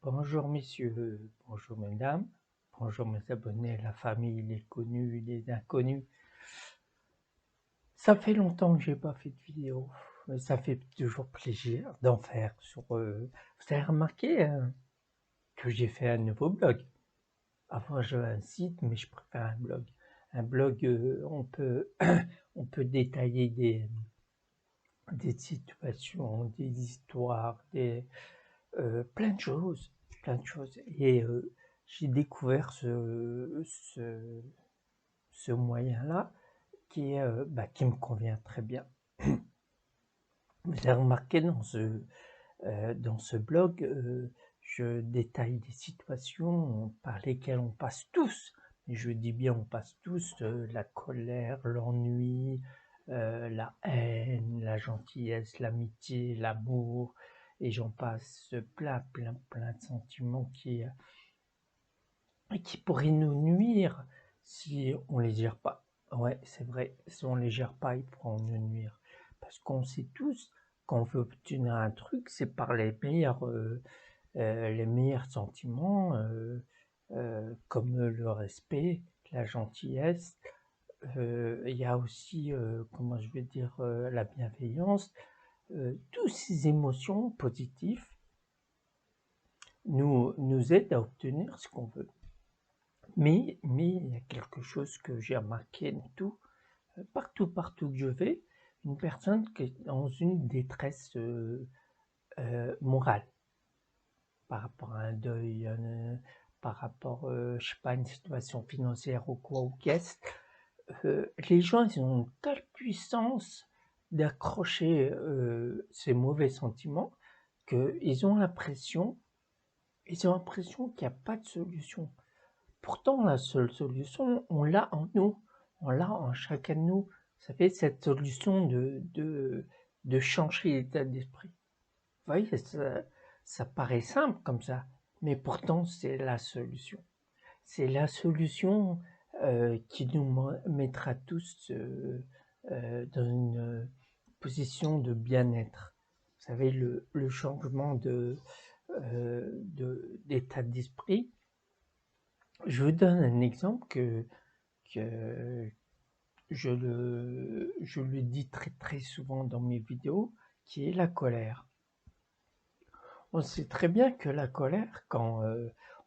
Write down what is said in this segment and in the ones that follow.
Bonjour messieurs, bonjour mesdames, bonjour mes abonnés, la famille, les connus, les inconnus. Ça fait longtemps que j'ai pas fait de vidéo, mais ça fait toujours plaisir d'en faire Vous avez remarqué que j'ai fait un nouveau blog. Avant j'avais un site, mais je préfère un blog. Un blog, on peut détailler des situations, des histoires, plein de choses, plein de choses. Et j'ai découvert ce moyen-là qui me convient très bien. Vous avez remarqué dans ce blog, je détaille des situations par lesquelles on passe tous. Et je dis bien on passe tous, la colère, l'ennui, la haine, la gentillesse, l'amitié, l'amour, et j'en passe plein de sentiments qui pourraient nous nuire si on les gère pas. Ouais, c'est vrai, si on les gère pas, ils pourront nous nuire. Parce qu'on sait tous, quand on veut obtenir un truc, c'est par les meilleurs sentiments, comme le respect, la gentillesse. Il y a aussi, comment je vais dire, la bienveillance. Toutes ces émotions positives nous aident à obtenir ce qu'on veut. Mais il y a quelque chose que j'ai remarqué partout que je vais, une personne qui est dans une détresse morale, par rapport à un deuil, par rapport, je sais pas, à une situation financière ou quoi, ou qu'est-ce. Les gens, ils ont une telle puissance d'accrocher ces mauvais sentiments qu'ils ont l'impression qu'il n'y a pas de solution. Pourtant, la seule solution, on l'a en nous, on l'a en chacun de nous. Vous savez, cette solution de changer l'état d'esprit. Vous voyez, ça paraît simple comme ça, mais pourtant c'est la solution. C'est la solution qui nous mettra tous dans une position de bien-être. Vous savez, le changement d'état d'esprit. Je vous donne un exemple que je le dis très souvent dans mes vidéos, qui est la colère. On sait très bien que la colère, quand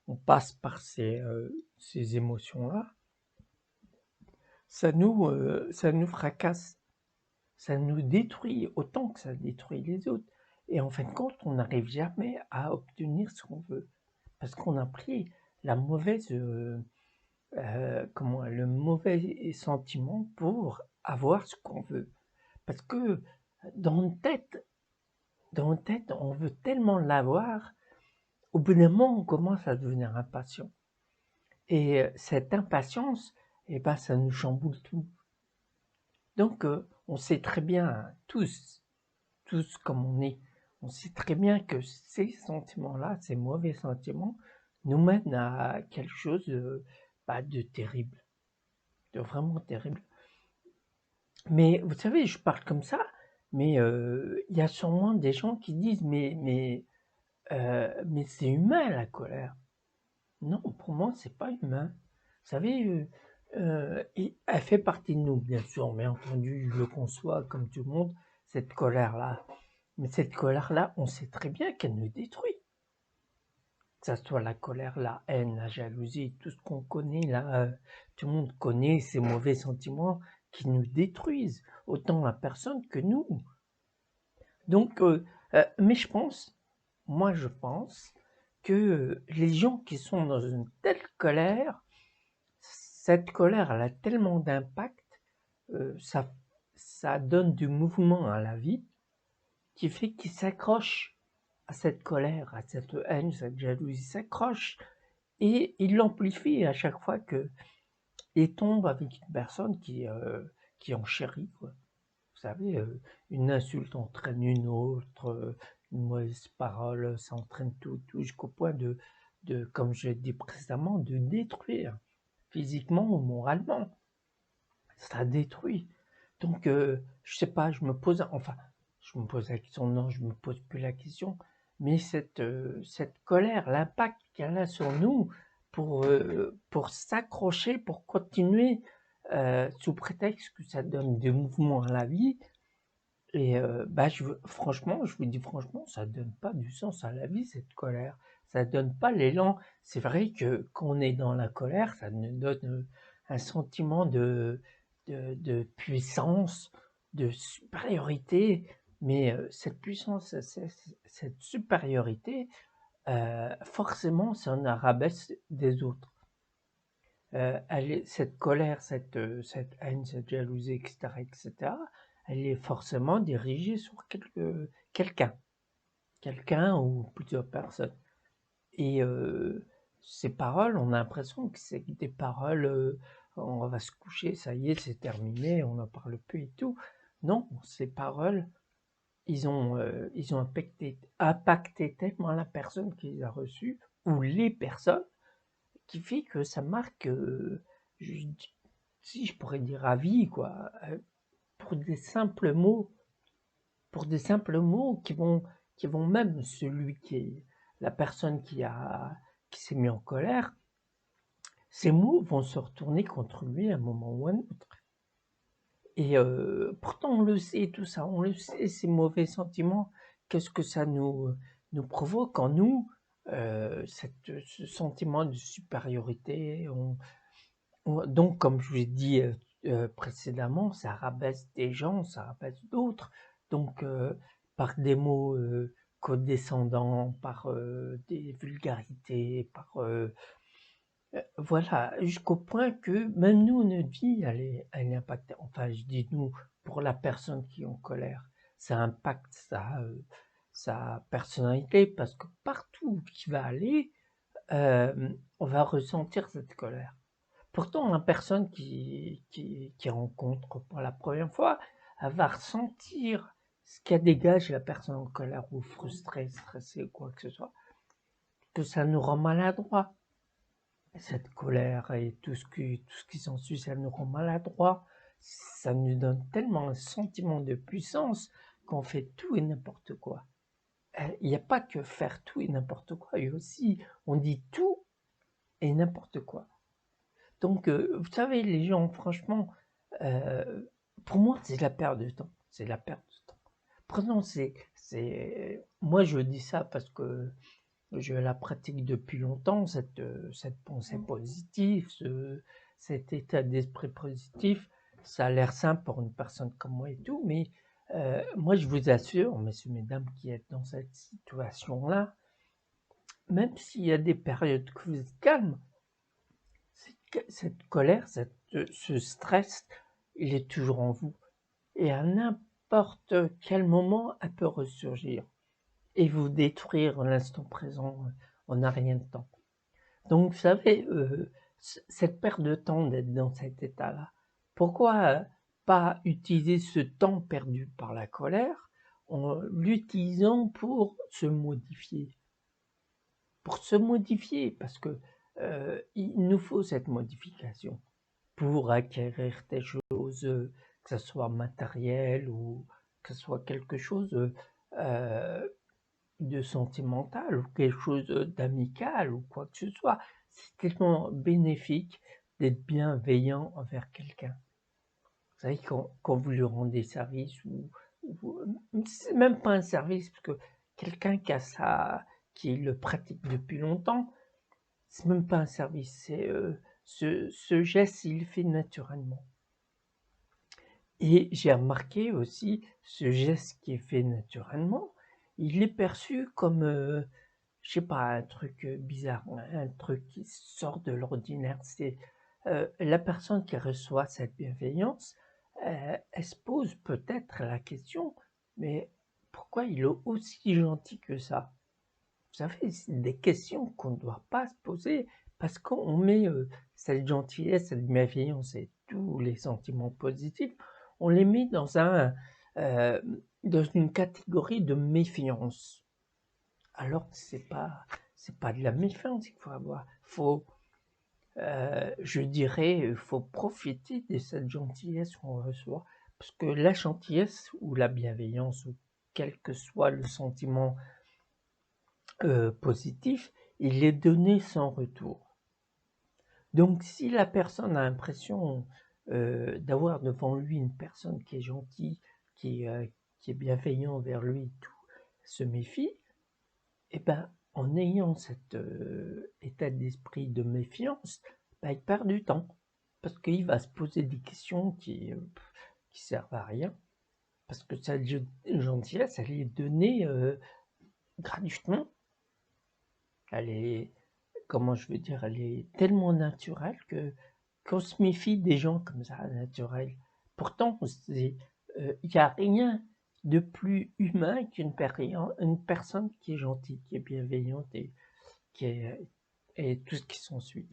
on passe par ces émotions-là, ça nous fracasse, ça nous détruit autant que ça détruit les autres. Et en fin de compte, on n'arrive jamais à obtenir ce qu'on veut, parce qu'on a pris la mauvaise, le mauvais sentiment pour avoir ce qu'on veut. Parce que dans une tête, on veut tellement l'avoir, au bout d'un moment, on commence à devenir impatient. Et cette impatience, eh ben, ça nous chamboule tout. Donc, on sait très bien, tous comme on sait très bien que ces sentiments-là, ces mauvais sentiments, nous mènent à quelque chose de terrible, de vraiment terrible. Mais vous savez, je parle comme ça, mais il y a sûrement des gens qui disent, mais c'est humain la colère. Non, pour moi, c'est pas humain. Vous savez, elle fait partie de nous, bien sûr, bien entendu, je le conçois comme tout le monde, cette colère-là. Mais cette colère-là, on sait très bien qu'elle nous détruit. Que ça soit la colère, la haine, la jalousie, tout ce qu'on connaît là, tout le monde connaît ces mauvais sentiments qui nous détruisent, autant la personne que nous. Donc, mais moi je pense que les gens qui sont dans une telle colère, cette colère, elle a tellement d'impact, ça donne du mouvement à la vie, qui fait qu'ils s'accrochent à cette colère, à cette haine, cette jalousie, s'accrochent et ils l'amplifient à chaque fois qu'ils tombent avec une personne qui en chérit, quoi. Vous savez, une insulte entraîne une autre, une mauvaise parole, ça entraîne tout jusqu'au point comme je l'ai dit précédemment, de détruire physiquement ou moralement. Ça détruit. Donc, je sais pas, je me pose la question, non, je me pose plus la question, mais cette colère, l'impact qu'elle a sur nous pour s'accrocher, pour continuer, sous prétexte que ça donne du mouvement à la vie. Et bah, franchement, je vous dis franchement, ça donne pas du sens à la vie, cette colère. Ça donne pas l'élan. C'est vrai que quand on est dans la colère, ça nous donne un sentiment de puissance, de supériorité. Mais cette puissance, cette supériorité, forcément, ça en rabaisse des autres. Cette colère, cette haine, cette jalousie, etc., etc., elle est forcément dirigée sur quelqu'un, quelqu'un ou plusieurs personnes. Et ces paroles, on a l'impression que c'est des paroles, on va se coucher, ça y est, c'est terminé, on n'en parle plus et tout. Non, ces paroles, ils ont impacté tellement la personne qui les a reçues, ou les personnes, qui fait que ça marque, si je pourrais dire à vie, quoi, pour des simples mots, qui vont même celui qui est la personne qui s'est mis en colère, ces mots vont se retourner contre lui à un moment ou à un autre. Et pourtant on le sait tout ça, on le sait, ces mauvais sentiments, qu'est-ce que ça nous provoque en nous, ce sentiment de supériorité. Donc, comme je vous l'ai dit précédemment, ça rabaisse des gens, ça rabaisse d'autres. Donc, par des mots condescendants, par des vulgarités, voilà, jusqu'au point que même nous, notre vie, elle est impactée. Enfin, je dis nous, pour la personne qui est en colère, ça impacte sa personnalité, parce que partout où il va aller, on va ressentir cette colère. Pourtant, la personne qui rencontre pour la première fois, elle va ressentir ce qui dégage la personne en colère ou frustrée, stressée, quoi que ce soit, que ça nous rend maladroit. Cette colère et tout ce qui s'ensuit, ça nous rend maladroit. Ça nous donne tellement un sentiment de puissance qu'on fait tout et n'importe quoi. Il n'y a pas que faire tout et n'importe quoi, il y a aussi, on dit tout et n'importe quoi. Donc, vous savez, les gens, franchement, pour moi, c'est la perte de temps. C'est la perte de temps. Prenons, moi, je dis ça parce que je la pratique depuis longtemps, cette pensée positive, cet état d'esprit positif. Ça a l'air simple pour une personne comme moi et tout, mais moi, je vous assure, messieurs, mesdames, qui êtes dans cette situation-là, même s'il y a des périodes que vous êtes calme, cette colère, ce stress, il est toujours en vous. Et à n'importe quel moment, elle peut ressurgir et vous détruire l'instant présent en un rien de temps. Donc, vous savez, cette perte de temps d'être dans cet état-là, pourquoi pas utiliser ce temps perdu par la colère en l'utilisant pour se modifier? Pour se modifier, parce que il nous faut cette modification pour acquérir des choses, que ce soit matériel ou que ce soit quelque chose de sentimental ou quelque chose d'amical ou quoi que ce soit. C'est tellement bénéfique d'être bienveillant envers quelqu'un. Vous savez, quand vous lui rendez service c'est même pas un service, parce que quelqu'un qui le pratique depuis longtemps, c'est même pas un service, c'est ce geste, il le fait naturellement. Et j'ai remarqué aussi, ce geste qui est fait naturellement, il est perçu comme, je sais pas, un truc bizarre, un truc qui sort de l'ordinaire. C'est la personne qui reçoit cette bienveillance, elle se pose peut-être la question, mais pourquoi il est aussi gentil que ça? Vous savez, c'est des questions qu'on ne doit pas se poser, parce qu'on met cette gentillesse, cette bienveillance et tous les sentiments positifs, on les met dans une catégorie de méfiance. Alors que c'est pas de la méfiance qu'il faut avoir. Je dirais, il faut profiter de cette gentillesse qu'on reçoit, parce que la gentillesse ou la bienveillance, ou quel que soit le sentiment positif, il est donné sans retour. Donc si la personne a l'impression d'avoir devant lui une personne qui est gentille, qui est bienveillant vers lui, tout, se méfie, et ben en ayant cet état d'esprit de méfiance, ben, il perd du temps. Parce qu'il va se poser des questions qui servent à rien. Parce que cette gentillesse, elle est donnée gratuitement. Elle est, comment je veux dire, elle est tellement naturelle qu'on se méfie des gens comme ça, naturels. Pourtant, il n'y a rien de plus humain qu'une personne qui est gentille, qui est bienveillante et tout ce qui s'ensuit.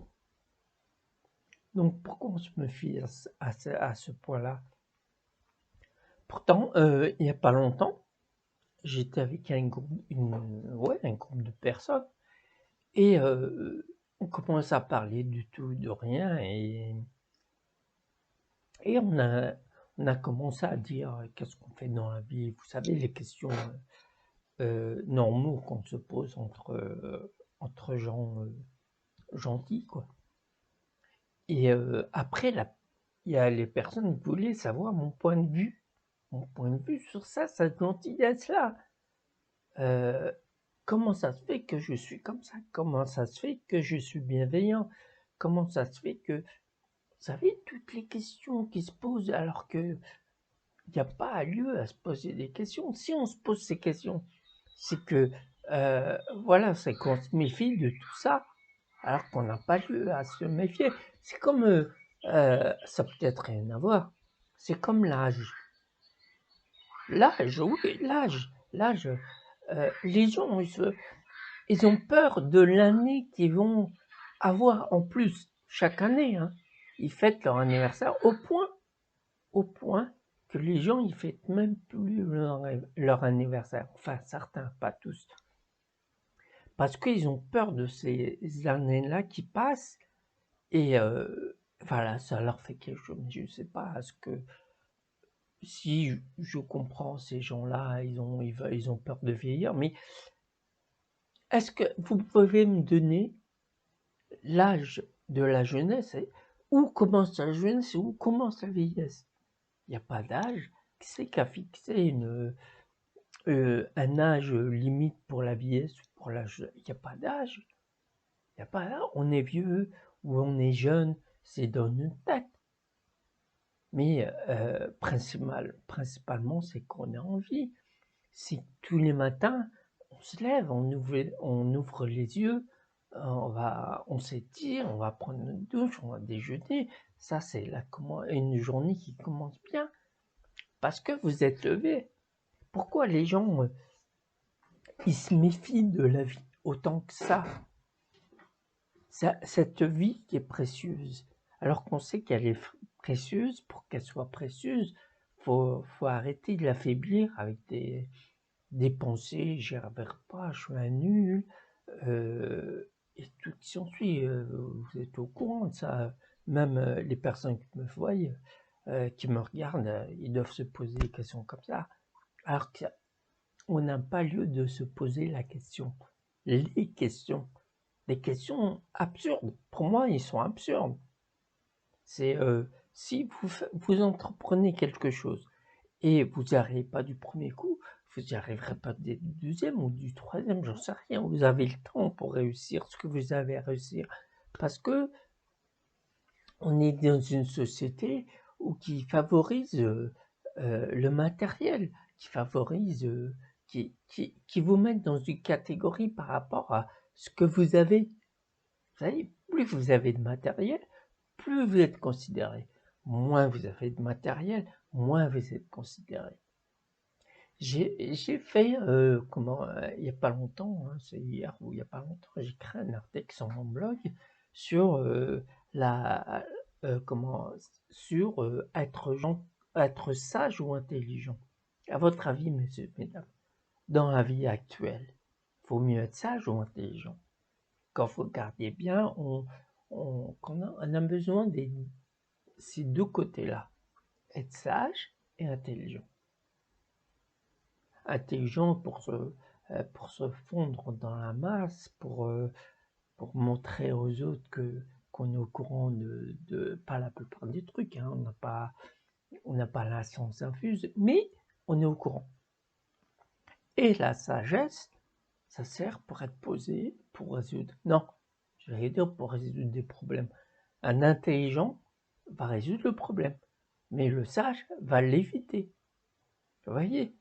Donc pourquoi on se méfie à ce point-là? Pourtant, il n'y a pas longtemps, j'étais avec un groupe de personnes et on commence à parler du tout, de rien et on a commencé à dire qu'est-ce qu'on fait dans la vie. Vous savez, les questions normaux qu'on se pose entre gens gentils, quoi. Et après, il y a les personnes qui voulaient savoir mon point de vue sur ça, cette gentillesse-là. Comment ça se fait que je suis comme ça? Comment ça se fait que je suis bienveillant? Comment ça se fait que... Vous savez, toutes les questions qui se posent alors que il n'y a pas lieu à se poser des questions. Si on se pose ces questions, c'est que, voilà, c'est qu'on se méfie de tout ça, alors qu'on n'a pas lieu à se méfier. C'est comme, ça peut être rien à voir, c'est comme l'âge. L'âge, oui, l'âge. Les gens, ils ont peur de l'année qu'ils vont avoir en plus chaque année. Hein. Ils fêtent leur anniversaire au point que les gens ils fêtent même plus leur anniversaire. Enfin, certains, pas tous. Parce qu'ils ont peur de ces années-là qui passent et voilà, ça leur fait quelque chose. Je ne sais pas ce que... Si je comprends ces gens-là, ils ont peur de vieillir, mais est-ce que vous pouvez me donner l'âge de la jeunesse, où commence la jeunesse et où commence la vieillesse? Il n'y a pas d'âge. Qui c'est qui a fixé un âge limite pour la vieillesse ou pour l'âge? Il n'y a pas d'âge. Il n'y a pas d'âge. On est vieux ou on est jeune, c'est dans notre tête. Mais principalement, c'est qu'on a envie. Si tous les matins, on se lève, on ouvre les yeux, on s'étire, on va prendre une douche, on va déjeuner. Ça, c'est une journée qui commence bien parce que vous êtes levé. Pourquoi les gens, ils se méfient de la vie autant que ça? Cette vie qui est précieuse, alors qu'on sait qu'elle est précieuse, pour qu'elle soit précieuse, faut arrêter de l'affaiblir avec des pensées, j'y arriverai pas, je suis un nul, et tout qui s'ensuit. Vous êtes au courant de ça. Même les personnes qui me voient, qui me regardent, ils doivent se poser des questions comme ça. Alors qu'on n'a pas lieu de se poser la question. Les questions. Des questions absurdes. Pour moi, ils sont absurdes. C'est si vous entreprenez quelque chose et vous n'y arrivez pas du premier coup, vous n'y arriverez pas du deuxième ou du troisième, j'en sais rien. Vous avez le temps pour réussir ce que vous avez à réussir. Parce que on est dans une société qui favorise le matériel, qui favorise, qui vous met dans une catégorie par rapport à ce que vous avez. Vous savez, plus vous avez de matériel, plus vous êtes considéré. Moins vous avez de matériel, moins vous êtes considéré. J'ai fait, il n'y a pas longtemps, hein, c'est hier ou il n'y a pas longtemps, j'ai créé un article sur mon blog sur la, sur être sage ou intelligent. À votre avis, messieurs, mesdames, dans la vie actuelle, vaut mieux être sage ou intelligent? Quand vous regardez bien, on a besoin de ces deux côtés-là, être sage et intelligent. Intelligent pour pour se fondre dans la masse, pour montrer aux autres qu'on est au courant de pas la plupart des trucs, hein, on n'a pas la science infuse, mais on est au courant. Et la sagesse, ça sert pour être posé, pour résoudre. Non, je vais dire pour résoudre des problèmes. Un intelligent va résoudre le problème, mais le sage va l'éviter. Vous voyez?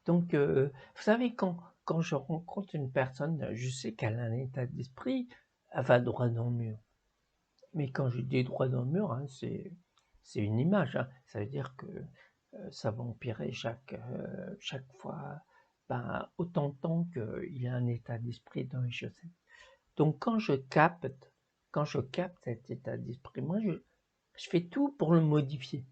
Donc, vous savez, quand je rencontre une personne, je sais qu'elle a un état d'esprit, elle va droit dans le mur. Mais quand je dis droit dans le mur, hein, c'est une image. Hein. Ça veut dire que ça va empirer chaque fois, ben, autant de temps qu'il a un état d'esprit dans les chaussettes. Donc quand je capte cet état d'esprit, moi je fais tout pour le modifier.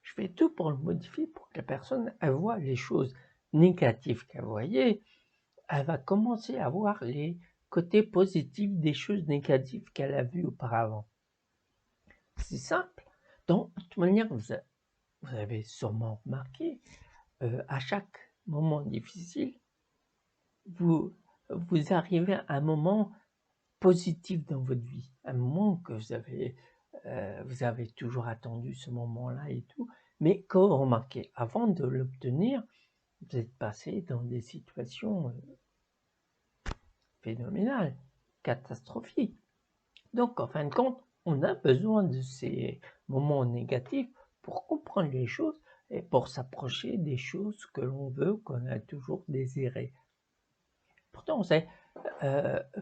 Je fais tout pour le modifier pour que la personne elle voit les choses négatives qu'elle voyait, elle va commencer à voir les côtés positifs des choses négatives qu'elle a vues auparavant. C'est simple. Donc, de toute manière, vous avez sûrement remarqué, à chaque moment difficile, vous arrivez à un moment positif dans votre vie, un moment que vous avez toujours attendu ce moment-là et tout, mais quand vous remarquez, avant de l'obtenir, vous êtes passé dans des situations phénoménales, catastrophiques. Donc, en fin de compte, on a besoin de ces moments négatifs pour comprendre les choses et pour s'approcher des choses que l'on veut, qu'on a toujours désirées. Pourtant, on sait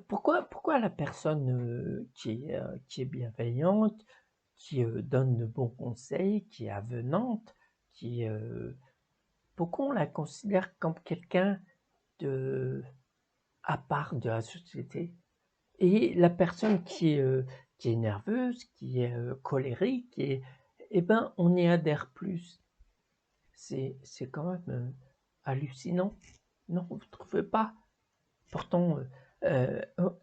pourquoi la personne qui est bienveillante, qui donne de bons conseils, qui est avenante, pourquoi on la considère comme quelqu'un à part de la société? Et la personne qui est nerveuse, qui est colérique, eh ben, on y adhère plus. C'est quand même hallucinant. Non, vous ne trouvez pas? Pourtant, oh,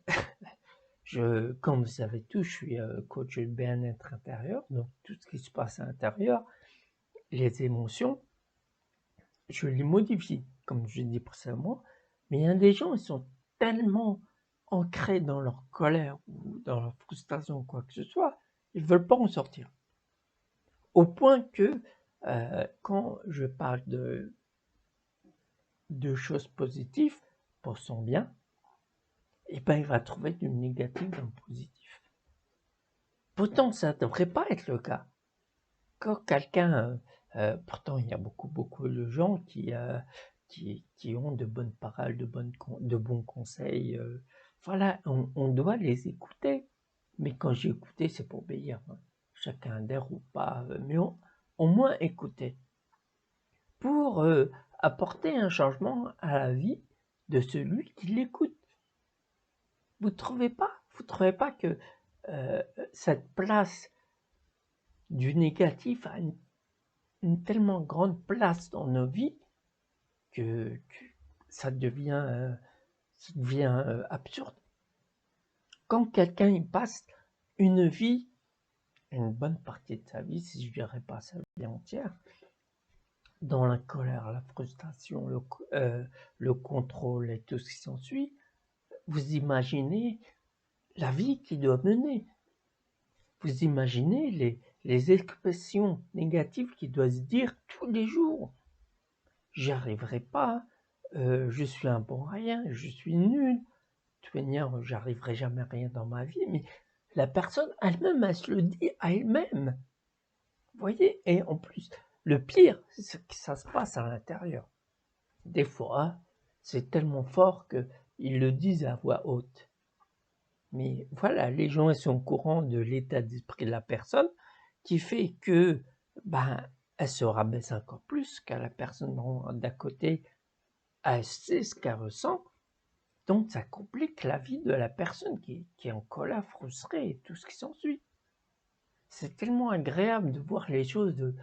comme vous savez tous, je suis coach de bien-être intérieur, donc tout ce qui se passe à l'intérieur, les émotions, je les modifie, comme je l'ai dit précédemment, mais il y a des gens, ils sont tellement ancrés dans leur colère ou dans leur frustration ou quoi que ce soit, ils ne veulent pas en sortir. Au point que quand je parle de choses positives pour son bien, et ben il va trouver du négatif dans le positif. Pourtant, ça ne devrait pas être le cas. Quand quelqu'un, pourtant il y a beaucoup de gens qui ont de bonnes paroles, de bons conseils. Voilà, on doit les écouter. Mais quand j'ai écouté, c'est pour obéir. Hein. Chacun adhère ou pas, mais au moins écouter. Pour apporter un changement à la vie de celui qui l'écoute. Vous ne trouvez pas? Vous ne trouvez pas que cette place du négatif a une tellement grande place dans nos vies que ça devient absurde. Quand quelqu'un il passe une vie, une bonne partie de sa vie, si je dirais pas sa vie entière, dans la colère, la frustration, le contrôle et tout ce qui s'ensuit, vous imaginez la vie qu'il doit mener. Vous imaginez les expressions négatives qu'il doit se dire tous les jours. J'y arriverai pas, je suis un bon rien, je suis nul, de toute manière, j'arriverai jamais à rien dans ma vie, mais la personne elle-même, elle se le dit à elle-même. Vous voyez? Et en plus, le pire, c'est que ça se passe à l'intérieur. Des fois, c'est tellement fort qu'ils le disent à voix haute. Mais voilà, les gens ils sont au courant de l'état d'esprit de la personne qui fait que ben, elle se rabaisse encore plus, qu'à la personne d'à côté, elle sait ce qu'elle ressent. Donc ça complique la vie de la personne qui est en colère, frustrée et tout ce qui s'ensuit. C'est tellement agréable de voir les choses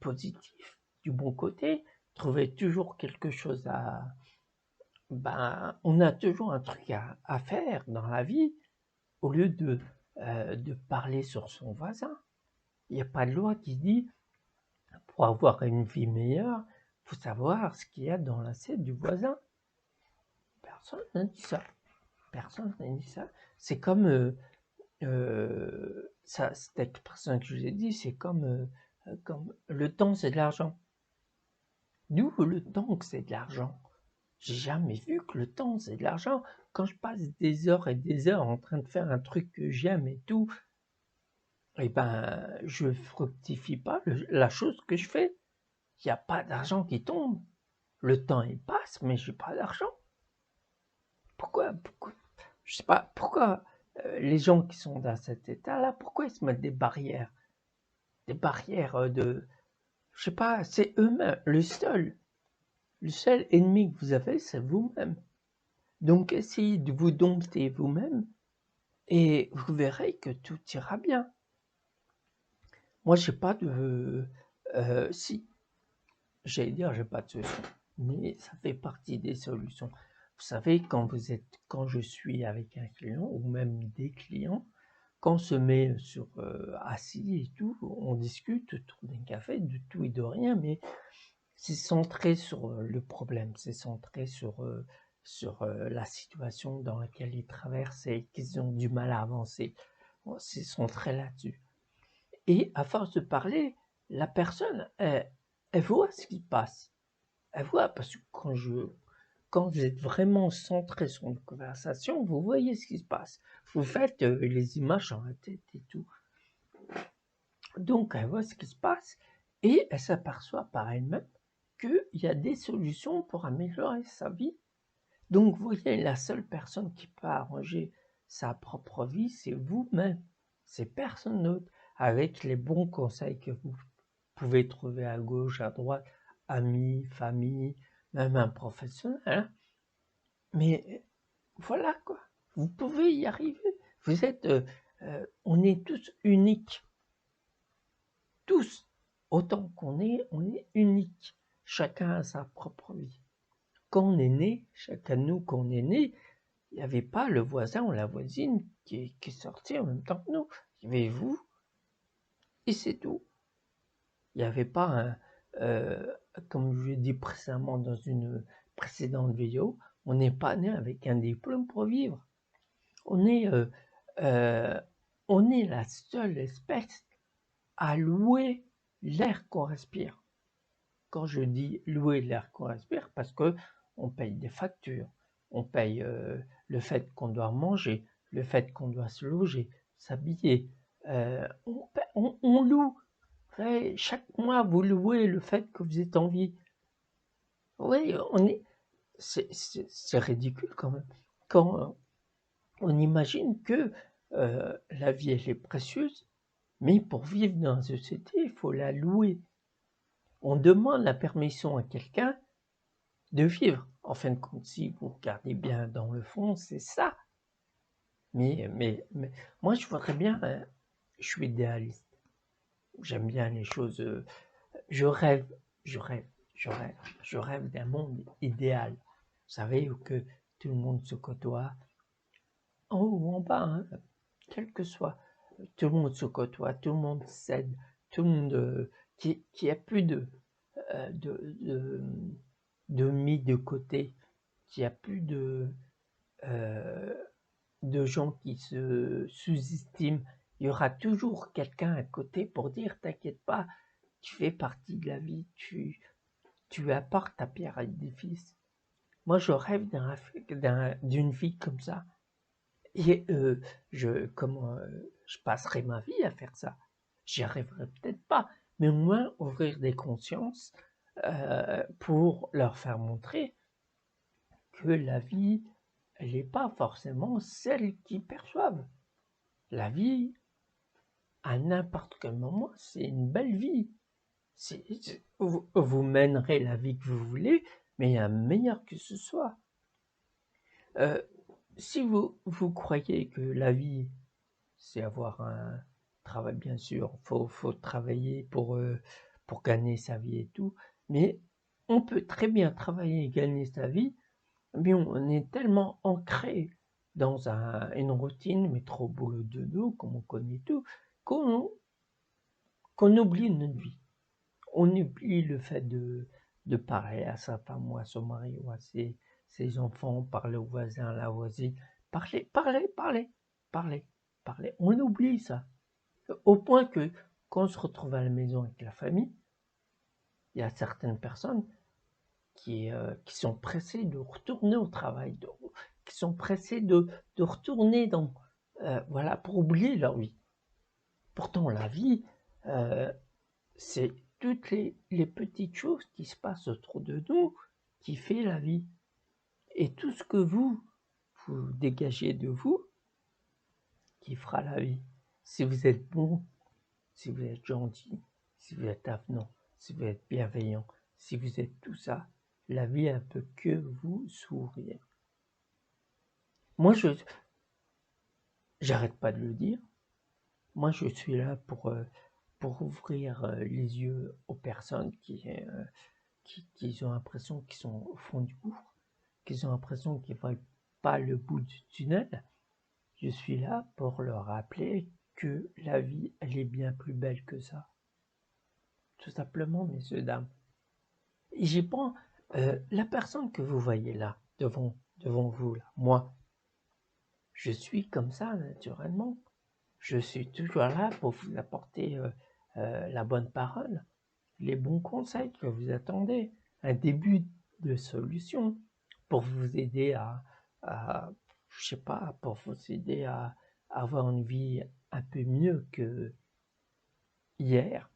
positives, du bon côté, trouver toujours quelque chose on a toujours un truc à faire dans la vie, au lieu de parler sur son voisin. Il n'y a pas de loi qui dit, pour avoir une vie meilleure, il faut savoir ce qu'il y a dans l'assiette du voisin. Personne n'a dit ça. Personne n'a dit ça. C'est comme ça, cette expression que je vous ai dit, c'est comme le temps, c'est de l'argent. D'où le temps que c'est de l'argent? J'ai jamais vu que le temps, c'est de l'argent. Quand je passe des heures et des heures en train de faire un truc que j'aime et tout, eh ben, je fructifie pas la chose que je fais. Il n'y a pas d'argent qui tombe. Le temps, il passe, mais j'ai pas d'argent. Pourquoi je sais pas, pourquoi les gens qui sont dans cet état-là, pourquoi ils se mettent des barrières? Des barrières de... Je sais pas, c'est eux-mêmes. Le seul ennemi que vous avez, c'est vous-même. Donc essayez de vous dompter vous-même et vous verrez que tout ira bien. Moi, j'ai pas de... si, j'allais dire, j'ai pas de solution, mais ça fait partie des solutions. Vous savez, quand je suis avec un client ou même des clients, quand on se met sur assis et tout, on discute autour d'un café de tout et de rien, mais c'est centré sur le problème, c'est centré sur la situation dans laquelle ils traversent et qu'ils ont du mal à avancer. Bon, c'est centré là-dessus. Et à force de parler, la personne, elle voit ce qui se passe. Elle voit, parce que quand vous êtes vraiment centré sur une conversation, vous voyez ce qui se passe. Vous faites les images dans la tête et tout. Donc, elle voit ce qui se passe et elle s'aperçoit par elle-même qu'il y a des solutions pour améliorer sa vie. Donc, vous voyez, la seule personne qui peut arranger sa propre vie, c'est vous-même. C'est personne d'autre. Avec les bons conseils que vous pouvez trouver à gauche, à droite, amis, famille, même un professionnel. Hein. Mais voilà quoi. Vous pouvez y arriver. Vous êtes, on est tous uniques. Tous. Autant on est unique. Chacun a sa propre vie. Quand on est né, chacun de nous, quand on est né, il n'y avait pas le voisin ou la voisine qui est sorti en même temps que nous. Il y avait vous, et c'est tout. Il n'y avait pas comme je l'ai dit précédemment dans une précédente vidéo, on n'est pas né avec un diplôme pour vivre. On est, on est la seule espèce à louer l'air qu'on respire. Quand je dis louer l'air qu'on respire, parce que on paye des factures, on paye le fait qu'on doit manger, le fait qu'on doit se loger, s'habiller, on loue. Chaque mois, vous louez le fait que vous êtes en vie. Oui, c'est ridicule quand même. Quand on imagine que la vie, elle est précieuse, mais pour vivre dans la société, il faut la louer. On demande la permission à quelqu'un de vivre. En fin de compte, si vous regardez bien dans le fond, c'est ça. Mais moi, je voudrais bien, je suis idéaliste. J'aime bien les choses, je rêve, je rêve, je rêve d'un monde idéal. Vous savez, où que tout le monde se côtoie, en haut ou en bas, hein, quel que soit. Tout le monde se côtoie, tout le monde s'aide, tout le monde, qui a plus de mis de côté, qu'il n'y a plus de gens qui se sous-estiment. Il y aura toujours quelqu'un à côté pour dire t'inquiète pas, tu fais partie de la vie, tu apportes ta pierre à l'édifice. Moi, je rêve d'une vie comme ça. Et je passerai ma vie à faire ça. J'y arriverai peut-être pas, mais au moins ouvrir des consciences pour leur faire montrer que la vie, elle n'est pas forcément celle qu'ils perçoivent. La vie, à n'importe quel moment, c'est une belle vie. Vous mènerez la vie que vous voulez, mais un meilleur que ce soit. Si vous croyez que la vie, c'est avoir un travail, bien sûr, faut travailler pour gagner sa vie et tout, mais on peut très bien travailler et gagner sa vie, mais on est tellement ancré dans une routine, métro, boulot, dodo, comme on connaît tout, qu'on oublie notre vie. On oublie le fait de parler à sa femme ou à son mari ou à ses ses enfants, parler aux voisins, à la voisine, parler, parler, parler, parler, parler. On oublie ça. Au point que quand on se retrouve à la maison avec la famille, il y a certaines personnes qui sont pressées de retourner au travail, qui sont pressées de retourner voilà, pour oublier leur vie. Pourtant, la vie, c'est toutes les petites choses qui se passent autour de nous qui fait la vie. Et tout ce que vous dégagez de vous, qui fera la vie. Si vous êtes bon, si vous êtes gentil, si vous êtes avenant, si vous êtes bienveillant, si vous êtes tout ça, la vie ne peut que vous sourire. Moi, j'arrête pas de le dire. Moi, je suis là pour ouvrir les yeux aux personnes qui ont l'impression qu'ils sont au fond du gouffre, qu'ils ont l'impression qu'ils ne voient pas le bout du tunnel. Je suis là pour leur rappeler que la vie, elle est bien plus belle que ça. Tout simplement, messieurs, dames. Et j'ai pas... la personne que vous voyez là, devant vous, là, moi, je suis comme ça, naturellement. Je suis toujours là pour vous apporter la bonne parole, les bons conseils que vous attendez, un début de solution pour vous aider je sais pas, pour vous aider à avoir une vie un peu mieux que hier.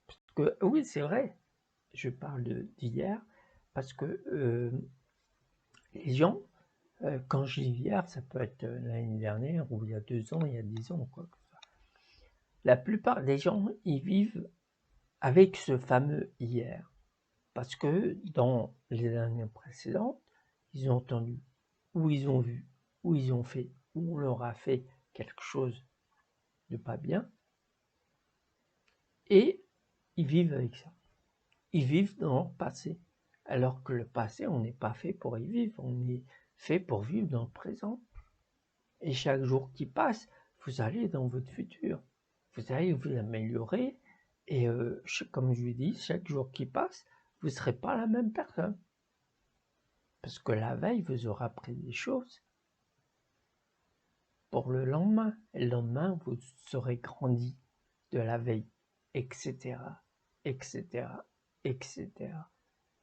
Parce que oui, c'est vrai, je parle d'hier, parce que les gens, quand je dis hier, ça peut être l'année dernière, ou il y a 2 ans, il y a 10 ans, quoi que ce soit. La plupart des gens, ils vivent avec ce fameux hier. Parce que dans les années précédentes, ils ont entendu, ou ils ont vu, ou ils ont fait, ou on leur a fait quelque chose de pas bien, et ils vivent avec ça. Ils vivent dans le passé. Alors que le passé, on n'est pas fait pour y vivre, on est fait pour vivre dans le présent. Et chaque jour qui passe, vous allez dans votre futur. Vous allez vous améliorer, et comme je vous dis, chaque jour qui passe, vous ne serez pas la même personne. Parce que la veille vous aura appris des choses pour le lendemain. Et le lendemain, vous serez grandi de la veille, etc., etc., etc.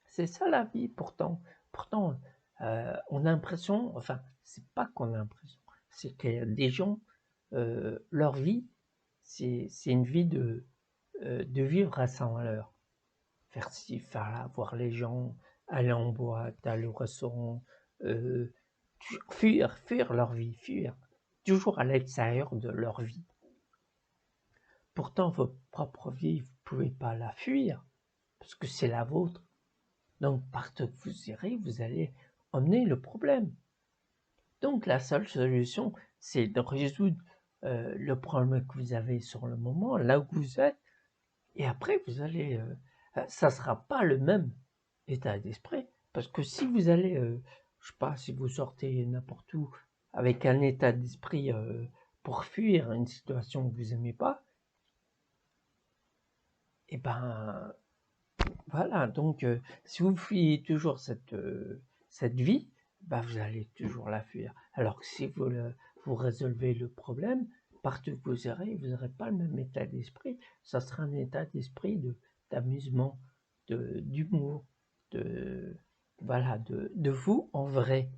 C'est ça la vie, pourtant. Pourtant, on a l'impression, enfin, c'est pas qu'on a l'impression, c'est qu'il y a des gens, leur vie, c'est une vie de vivre à 100 à l'heure. Faire ci, faire là, voir les gens, aller en boîte, aller au restaurant, fuir leur vie, fuir, toujours à l'extérieur de leur vie. Pourtant, votre propre vie, vous ne pouvez pas la fuir, parce que c'est la vôtre. Donc, partout que vous irez, vous allez emmener le problème. Donc, la seule solution, c'est de résoudre le problème que vous avez sur le moment, là où vous êtes, et après, vous allez... ça ne sera pas le même état d'esprit, parce que si vous allez, je sais pas, si vous sortez n'importe où avec un état d'esprit pour fuir une situation que vous n'aimez pas, et ben voilà, donc si vous fuyez toujours cette vie, ben, vous allez toujours la fuir. Alors que si vous résolvez le problème, partout que vous irez, vous n'aurez pas le même état d'esprit, ça sera un état d'esprit d'amusement, d'humour, voilà, de vous en vrai.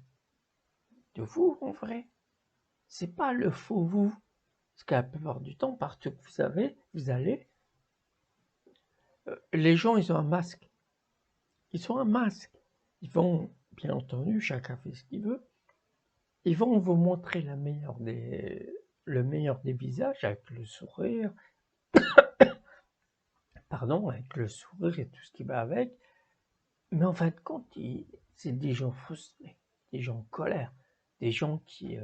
De vous en vrai. C'est pas le faux vous. Parce qu'à la plupart du temps, partout que vous allez, les gens, ils ont un masque. Ils ont un masque. Ils vont, bien entendu, chacun fait ce qu'il veut. Ils vont vous montrer le meilleur des visages avec le sourire. Pardon, avec le sourire et tout ce qui va avec. Mais en fin de compte, c'est des gens frustrés, des gens en colère, des gens qui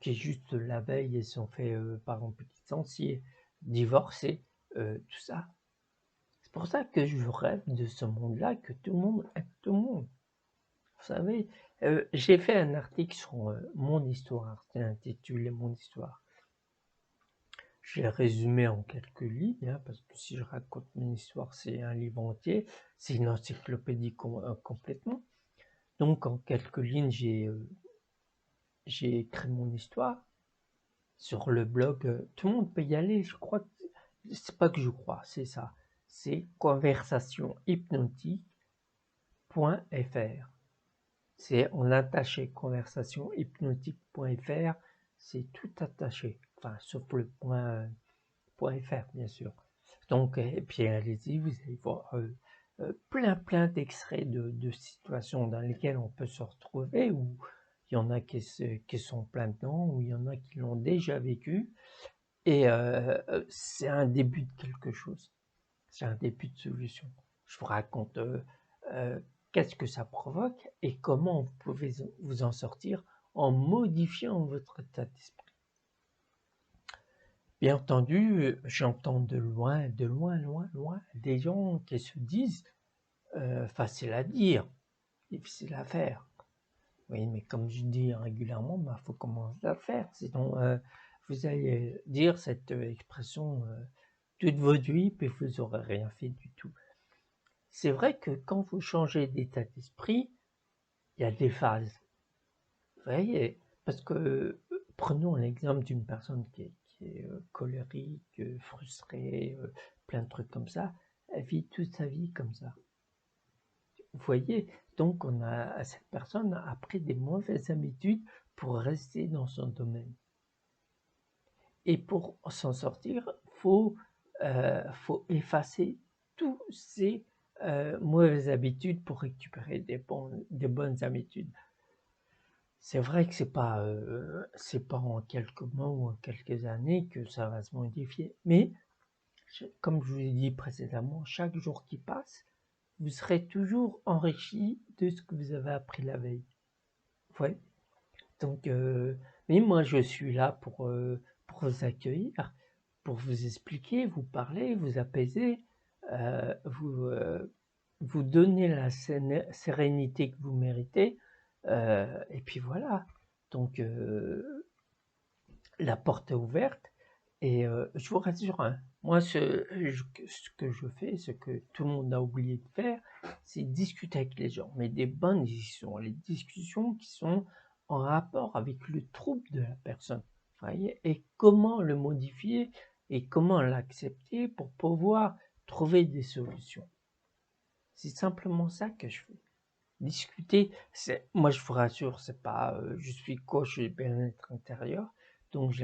juste la veille, ils sont fait, par exemple, licencier, divorcer, tout ça. C'est pour ça que je rêve de ce monde-là, que tout le monde aide tout le monde. Vous savez, j'ai fait un article sur mon histoire, c'est intitulé Mon histoire. Je l'ai résumé en quelques lignes, hein, parce que si je raconte mon histoire, c'est un livre entier, c'est une encyclopédie complètement. Donc en quelques lignes, j'ai écrit mon histoire sur le blog. Tout le monde peut y aller, je crois. C'est pas que je crois, c'est ça. C'est conversationhypnotique.fr. C'est en attaché, conversationhypnotique.fr. C'est tout attaché, enfin sauf le .fr bien sûr. Donc, et puis allez-y, vous allez voir plein d'extraits de situations dans lesquelles on peut se retrouver, où il y en a qui sont plein dedans, où il y en a qui l'ont déjà vécu, et c'est un début de quelque chose, c'est un début de solution. Je vous raconte qu'est-ce que ça provoque et comment vous pouvez vous en sortir en modifiant votre état d'esprit. Bien entendu, j'entends de loin, des gens qui se disent facile à dire, difficile à faire. Oui, mais comme je dis régulièrement, il faut commencer à le faire. Sinon, vous allez dire cette expression toute votre vie, puis vous n'aurez rien fait du tout. C'est vrai que quand vous changez d'état d'esprit, il y a des phases. Vous voyez, parce que prenons l'exemple d'une personne qui est colérique, frustrée, plein de trucs comme ça. Elle vit toute sa vie comme ça. Vous voyez, donc cette personne a pris des mauvaises habitudes pour rester dans son domaine. Et pour s'en sortir, faut effacer toutes ces mauvaises habitudes pour récupérer des bonnes habitudes. C'est vrai que c'est pas en quelques mois ou en quelques années que ça va se modifier, mais comme je vous l'ai dit précédemment, chaque jour qui passe, vous serez toujours enrichi de ce que vous avez appris la veille. Ouais. Donc, mais moi je suis là pour vous accueillir, pour vous expliquer, vous parler, vous apaiser, vous donner la sérénité que vous méritez, et puis voilà. Donc, la porte est ouverte, et je vous rassure, hein, moi ce que je fais, ce que tout le monde a oublié de faire, c'est discuter avec les gens, mais des bonnes discussions, les discussions qui sont en rapport avec le trouble de la personne, voyez, et comment le modifier et comment l'accepter pour pouvoir trouver des solutions. C'est simplement ça que je fais. Discuter, moi je vous rassure, c'est pas, je suis coach de bien-être intérieur, donc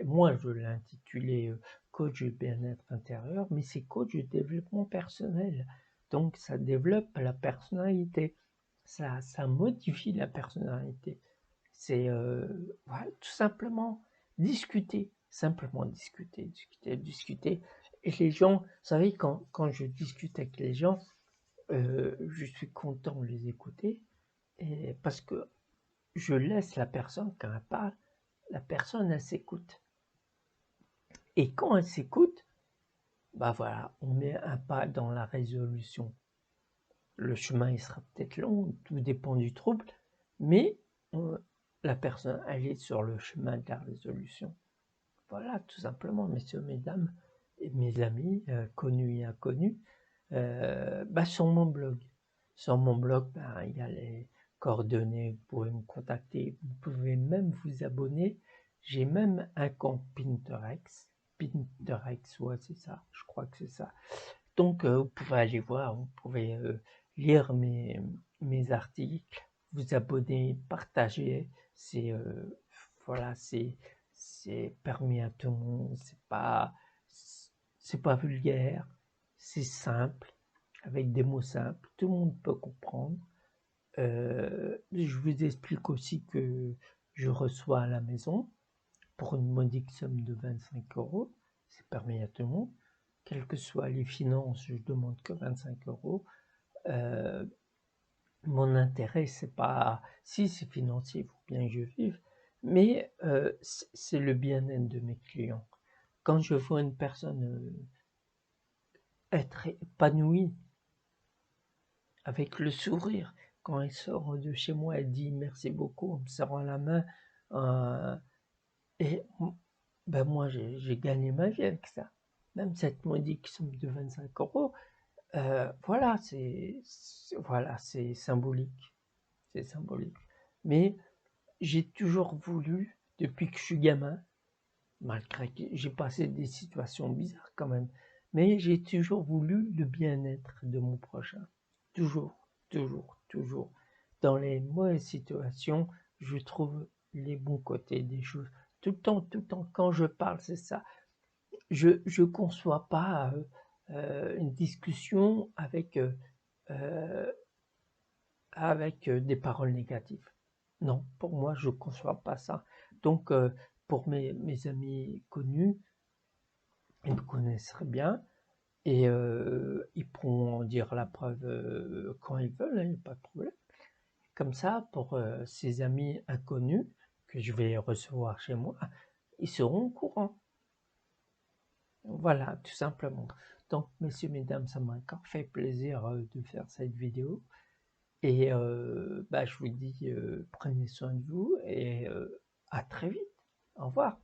moi je l'ai intitulé coach de bien-être intérieur, mais c'est coach de développement personnel, donc ça développe la personnalité, ça modifie la personnalité. C'est voilà, tout simplement simplement discuter. Et les gens, vous savez, quand je discute avec les gens, je suis content de les écouter, et parce que je laisse la personne, quand elle parle, la personne elle s'écoute. Et quand elle s'écoute, bah voilà, on met un pas dans la résolution. Le chemin il sera peut-être long, tout dépend du trouble, mais la personne elle est sur le chemin de la résolution. Voilà, tout simplement, messieurs, mesdames, et mes amis, connus et inconnus, sur mon blog. Sur mon blog, il y a les coordonnées, vous pouvez me contacter, vous pouvez même vous abonner. J'ai même un compte Pinterest. Pinterest, ouais, c'est ça, je crois que c'est ça. Donc, vous pouvez aller voir, vous pouvez lire mes articles, vous abonner, partager. Voilà, c'est permis à tout le monde, c'est pas vulgaire, c'est simple, avec des mots simples, tout le monde peut comprendre. Je vous explique aussi que je reçois à la maison pour une modique somme de 25 €, c'est permis à tout le monde. Quelles que soient les finances, je demande que 25 €. Mon intérêt, c'est pas si c'est financier, il faut bien que je vive, mais c'est le bien-être de mes clients. Quand je vois une personne être épanouie, avec le sourire, quand elle sort de chez moi, elle dit merci beaucoup en me serrant la main, et ben moi j'ai gagné ma vie avec ça. Même cette modique somme de 25 €, voilà, voilà, c'est symbolique, c'est symbolique. Mais j'ai toujours voulu, depuis que je suis gamin, malgré que j'ai passé des situations bizarres quand même, mais j'ai toujours voulu le bien-être de mon prochain. Toujours, toujours, toujours. Dans les mauvaises situations, je trouve les bons côtés des choses. Tout le temps, quand je parle, c'est ça. Je conçois pas une discussion euh, avec des paroles négatives. Non, pour moi, je conçois pas ça. Donc, pour mes amis connus, ils me connaissent très bien et ils pourront en dire la preuve quand ils veulent, il n'y a pas de problème. Comme ça, pour ces amis inconnus que je vais recevoir chez moi, ils seront au courant. Voilà, tout simplement. Donc, messieurs, mesdames, ça m'a encore fait plaisir de faire cette vidéo. Et bah, je vous dis, prenez soin de vous et à très vite. Au revoir.